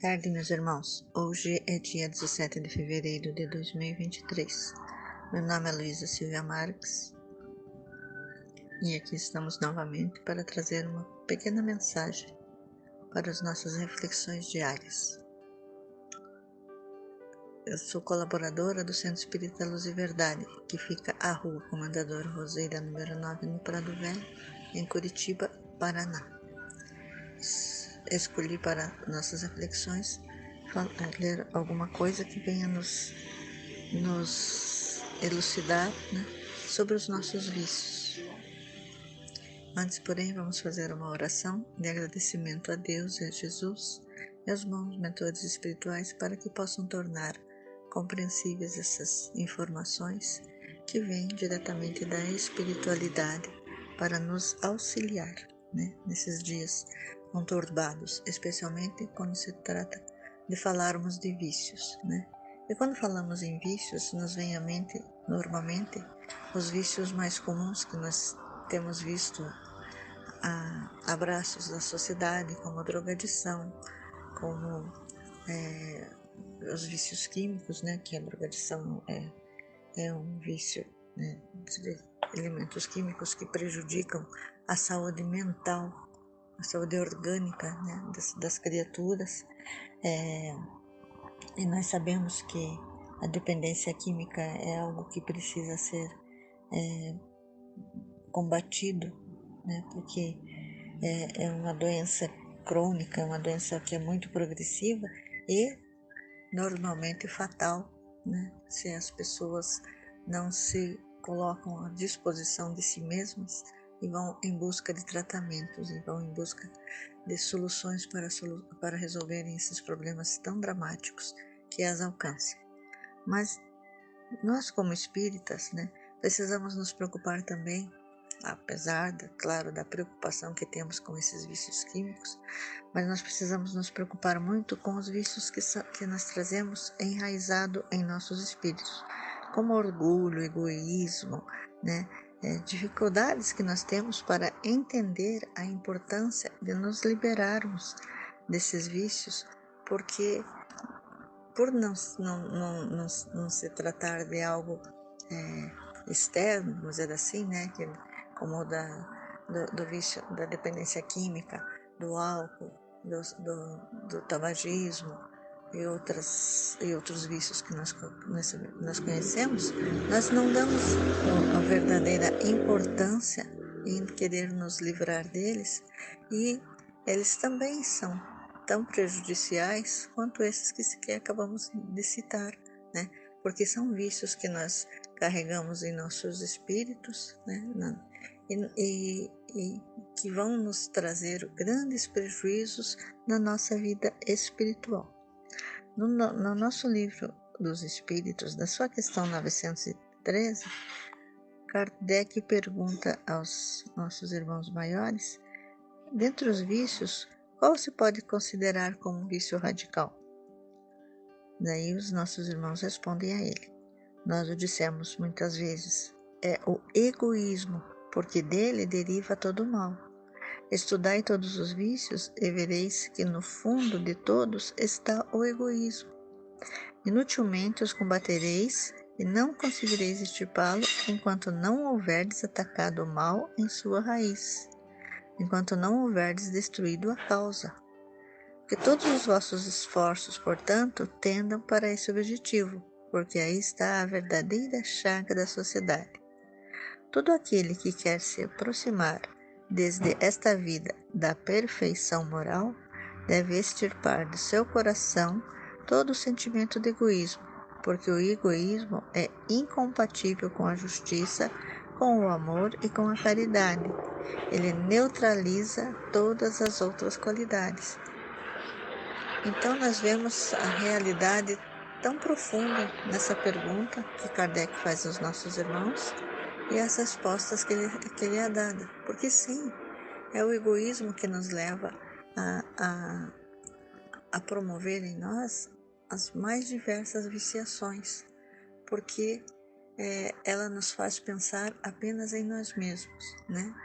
tarde, meus irmãos. Hoje é dia 17 de fevereiro de 2023. Meu nome é Luísa Silvia Marques e aqui estamos novamente para trazer uma pequena mensagem para as nossas reflexões diárias. Eu sou colaboradora do Centro Espírita Luz e Verdade, que fica à Rua Comendador Roseira, número 9, no Prado Velho, em Curitiba, Paraná. Escolhi para nossas reflexões ler alguma coisa que venha nos elucidar, sobre os nossos vícios. Antes, porém, vamos fazer uma oração de agradecimento a Deus e a Jesus e aos bons mentores espirituais para que possam tornar compreensíveis essas informações que vêm diretamente da espiritualidade para nos auxiliar, nesses dias conturbados, especialmente quando se trata de falarmos de vícios, E quando falamos em vícios, nos vem à mente, normalmente, os vícios mais comuns que nós temos visto a braços da sociedade, como a drogadição, como os vícios químicos, que a drogadição é um vício, de elementos químicos que prejudicam a saúde mental, a saúde orgânica, das criaturas. E nós sabemos que a dependência química é algo que precisa ser combatido, porque é uma doença crônica, é uma doença que é muito progressiva e normalmente fatal, se as pessoas não se colocam à disposição de si mesmas e vão em busca de tratamentos e vão em busca de soluções para resolverem esses problemas tão dramáticos que as alcancem. Mas nós, como espíritas, precisamos nos preocupar também, apesar, claro, da preocupação que temos com esses vícios químicos, mas nós precisamos nos preocupar muito com os vícios que nós trazemos enraizado em nossos espíritos, como orgulho, egoísmo, dificuldades que nós temos para entender a importância de nos liberarmos desses vícios, porque por não se tratar de algo externo, vamos dizer assim, como do vício, da dependência química, do álcool, do tabagismo e outros vícios que nós conhecemos, nós não damos a verdadeira importância em querer nos livrar deles, e eles também são tão prejudiciais quanto esses que acabamos de citar, porque são vícios que nós carregamos em nossos espíritos, e que vão nos trazer grandes prejuízos na nossa vida espiritual. No nosso livro dos Espíritos, da sua questão 913, Kardec pergunta aos nossos irmãos maiores, dentre os vícios, qual se pode considerar como um vício radical? Daí os nossos irmãos respondem a ele. Nós o dissemos muitas vezes, é o egoísmo, porque dele deriva todo o mal. Estudai todos os vícios e vereis que no fundo de todos está o egoísmo. Inutilmente os combatereis e não conseguireis extirpá-lo enquanto não houverdes atacado o mal em sua raiz, enquanto não houverdes destruído a causa. Que todos os vossos esforços, portanto, tendam para esse objetivo, porque aí está a verdadeira chaga da sociedade. Todo aquele que quer se aproximar desde esta vida da perfeição moral, deve extirpar do seu coração todo o sentimento de egoísmo, porque o egoísmo é incompatível com a justiça, com o amor e com a caridade. Ele neutraliza todas as outras qualidades. Então nós vemos a realidade tão profunda nessa pergunta que Kardec faz aos nossos irmãos e as respostas que ele é dada. Porque sim, é o egoísmo que nos leva a promover em nós as mais diversas viciações, porque ela nos faz pensar apenas em nós mesmos,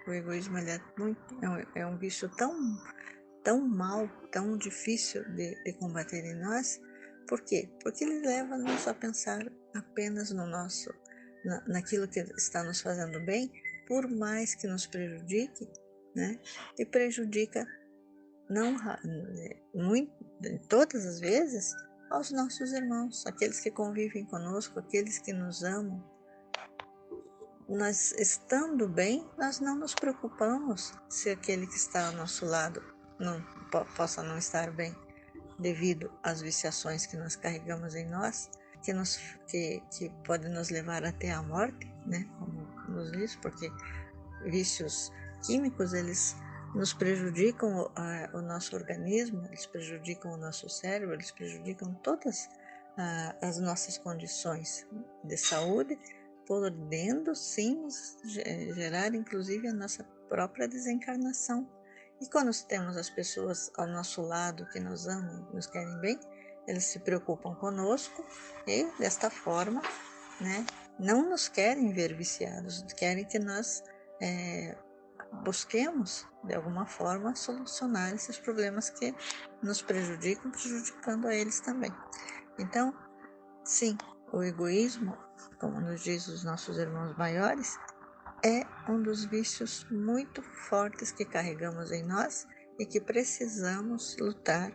O egoísmo ele é um vício tão mal, tão difícil de combater em nós. Por quê? Porque ele leva-nos a pensar apenas no nosso, naquilo que está nos fazendo bem, por mais que nos prejudique, né? E prejudica não muito, todas as vezes, aos nossos irmãos, aqueles que convivem conosco, aqueles que nos amam. Nós estando bem, nós não nos preocupamos se aquele que está ao nosso lado não possa não estar bem, devido às viciações que nós carregamos em nós, que podem nos levar até a morte, né? Como nos diz, porque vícios químicos, eles nos prejudicam o nosso organismo, eles prejudicam o nosso cérebro, eles prejudicam todas as nossas condições de saúde, podendo sim nos gerar inclusive a nossa própria desencarnação. E quando temos as pessoas ao nosso lado que nos amam, nos querem bem, eles se preocupam conosco e desta forma, né, não nos querem ver viciados, querem que nós busquemos de alguma forma solucionar esses problemas que nos prejudicam, prejudicando a eles também. Então, sim, o egoísmo, como nos diz os nossos irmãos maiores, é um dos vícios muito fortes que carregamos em nós e que precisamos lutar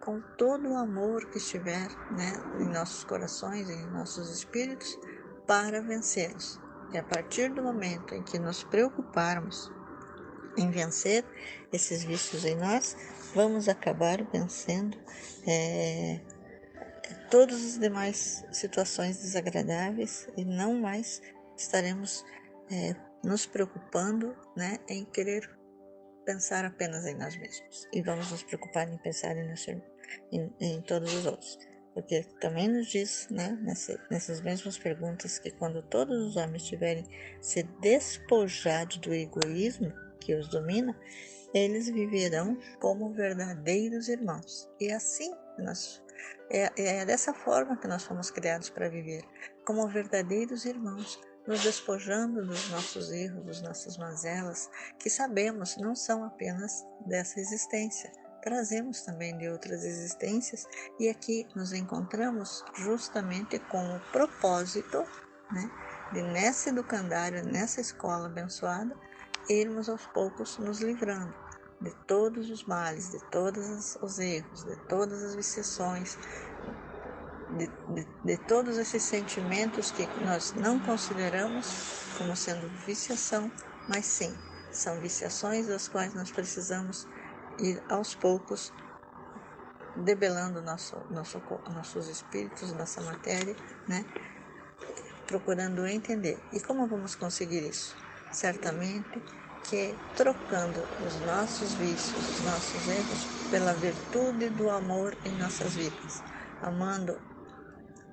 com todo o amor que estiver, né, em nossos corações, em nossos espíritos, para vencê-los. E a partir do momento em que nos preocuparmos em vencer esses vícios em nós, vamos acabar vencendo todas as demais situações desagradáveis e não mais estaremos nos preocupando, né, em querer pensar apenas em nós mesmos, e vamos nos preocupar em pensar em todos os outros, porque também nos diz, né, nessas mesmas perguntas, que quando todos os homens tiverem se despojado do egoísmo que os domina, eles viverão como verdadeiros irmãos. E assim é dessa forma que nós fomos criados para viver, como verdadeiros irmãos, nos despojando dos nossos erros, das nossas mazelas, que sabemos não são apenas dessa existência, trazemos também de outras existências, e aqui nos encontramos justamente com o propósito, né, de nessa educandária, nessa escola abençoada, irmos aos poucos nos livrando de todos os males, de todos os erros, de todas as viciações, de todos esses sentimentos que nós não consideramos como sendo viciação, mas sim, são viciações das quais nós precisamos ir aos poucos debelando nossos espíritos, nossa matéria, né? Procurando entender. E como vamos conseguir isso? Certamente que trocando os nossos vícios, os nossos erros, pela virtude do amor em nossas vidas, amando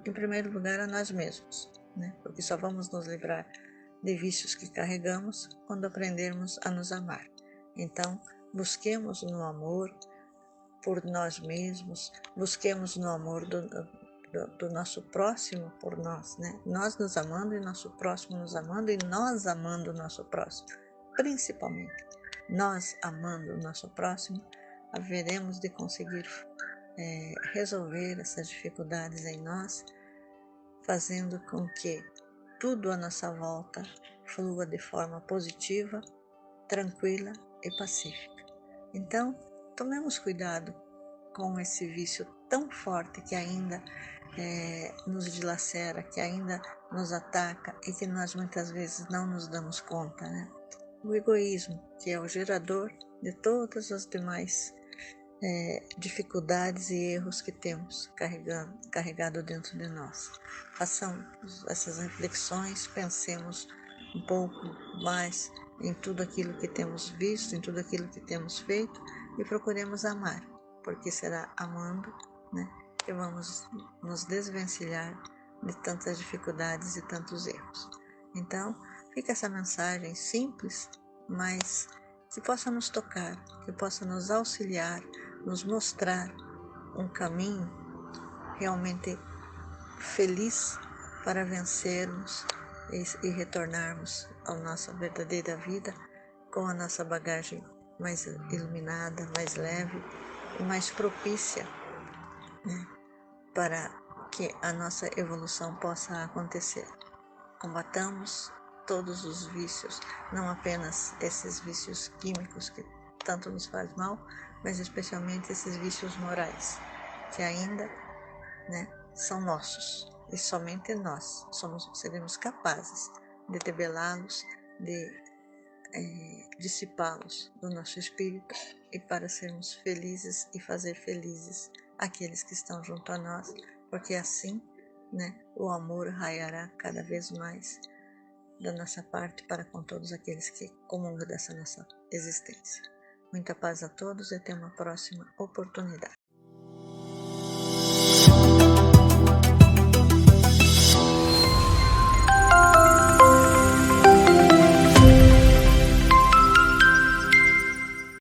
em primeiro lugar a nós mesmos, né? Porque só vamos nos livrar de vícios que carregamos quando aprendermos a nos amar. Então, busquemos no amor por nós mesmos, busquemos no amor do nosso próximo por nós, né? Nós nos amando e nosso próximo nos amando, e nós amando o nosso próximo. Principalmente, nós amando o nosso próximo, haveremos de conseguir resolver essas dificuldades em nós, fazendo com que tudo à nossa volta flua de forma positiva, tranquila e pacífica. Então, tomemos cuidado com esse vício tão forte que ainda nos dilacera, que ainda nos ataca e que nós muitas vezes não nos damos conta, né? O egoísmo, que é o gerador de todas as demais dificuldades e erros que temos carregado dentro de nós. Façamos essas reflexões, pensemos um pouco mais em tudo aquilo que temos visto, em tudo aquilo que temos feito, e procuremos amar, porque será amando, né, que vamos nos desvencilhar de tantas dificuldades e tantos erros. Então, fica essa mensagem simples, mas que possa nos tocar, que possa nos auxiliar, nos mostrar um caminho realmente feliz para vencermos e retornarmos à nossa verdadeira vida com a nossa bagagem mais iluminada, mais leve e mais propícia, né, para que a nossa evolução possa acontecer. Combatamos todos os vícios, não apenas esses vícios químicos que tanto nos faz mal, mas especialmente esses vícios morais, que ainda, né, são nossos, e somente nós seremos capazes de debelá-los, de dissipá-los do nosso espírito, e para sermos felizes e fazer felizes aqueles que estão junto a nós, porque assim, né, o amor raiará cada vez mais da nossa parte para com todos aqueles que comungam dessa nossa existência. Muita paz a todos e até uma próxima oportunidade.